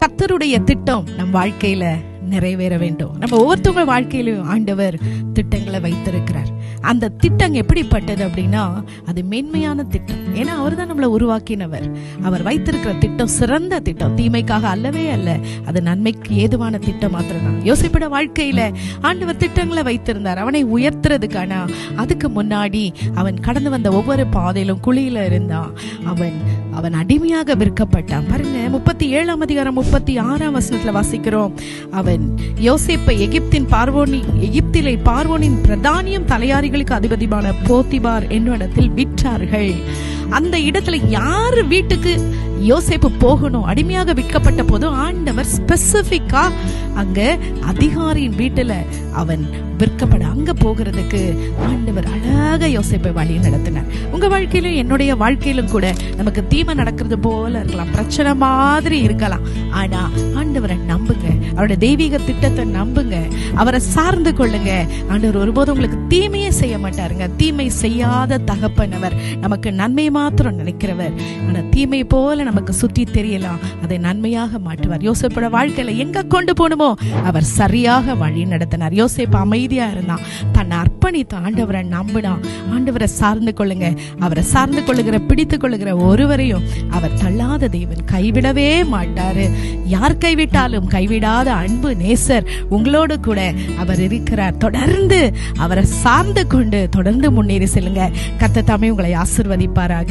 கர்த்தருடைய திட்டம் நம் வாழ்க்கையில நிறைவேற வேண்டும். நம்ம ஒவ்வொருத்தவங்க வாழ்க்கையிலும் ஆண்டவர் திட்டங்களை வைத்திருக்கிறார். அந்த திட்டம் எப்படிப்பட்டது அப்படின்னா, அது மேன்மையான திட்டம். ஏன்னா அவர் தான் நம்மளை உருவாக்கினவர். அவர் வைத்திருக்கிற திட்டம் சிறந்த திட்டம், தீமைக்காக அல்லவே அல்ல. அது நன்மைக்கு ஏதுவான திட்டம் மாத்திரம் தான். யோசிப்பட வாழ்க்கையில ஆண்டவர் திட்டங்களை வைத்திருந்தார், அவனை உயர்த்துறதுக்கான. அதுக்கு முன்னாடி அவன் கடந்து வந்த ஒவ்வொரு பாதையிலும் குழியில இருந்தான். அவன் அடிமையாக விற்கப்பட்டான். பாருங்க, 37ஆம் அதிகாரம் 36ஆம் வசனத்துல வாசிக்கிறோம். அவன் யோசேப்பை எகிப்திலே பார்வோனின் பிரதானியம் தலையாரிகளுக்கு அதிபதியான போத்திபார் என்னிடத்தில் விற்றார்கள். அந்த இடத்துல யாரு வீட்டுக்கு யோசேப்பு போகணும், அடிமையாக விற்கப்பட்ட போது ஆண்டவர் ஸ்பெசிபிக்கா அங்க அதிகாரியின் வீட்டுல அவன் விற்கப்பட அங்க போகிறதுக்கு ஆண்டவர் அழகாக யோசேப்பை வழி நடத்தினார். உங்க வாழ்க்கையிலும் என்னுடைய வாழ்க்கையிலும் கூட நமக்கு தீமை நடக்கிறது போல இருக்கலாம், பிரச்சனை மாதிரி இருக்கலாம். ஆனா ஆண்டவரை நம்புங்க, அவருடைய தெய்வீக திட்டத்தை நம்புங்க, அவரை சார்ந்து கொள்ளுங்க. ஆண்டவர் ஒருபோதும் உங்களுக்கு தீமையே செய்ய மாட்டாருங்க. தீமை செய்யாத தகப்பனவர், நமக்கு நன்மை மாத்திரம் நினைக்கிறவர். ஆனா தீமை போல நமக்கு சுற்றி தெரியலாம், அதை நன்மையாக மாற்றுவார். யோசேப்போட வாழ்க்கையில எங்க கொண்டு போகணுமோ அவர் சரியாக வழி நடத்தினார். யோசேப்பு அமைதியா இருந்தான், தன்னை அர்ப்பணித்து ஆண்டவரை நம்பினான். ஆண்டவரை சார்ந்து கொள்ளுங்க. அவரை சார்ந்து கொள்ளுகிற, பிடித்துக் கொள்ளுகிற ஒருவரையும் அவர் தள்ளாத தேவன், கைவிடவே மாட்டாரு. யார் கைவிட்டாலும் கைவிடாத அன்பு நேசர் உங்களோடு கூட அவர் இருக்கிறார். தொடர்ந்து அவரை சார்ந்து கொண்டு தொடர்ந்து முன்னேறி செல்லுங்க. கர்த்தர் தாமே உங்களை ஆசீர்வதிப்பாராக.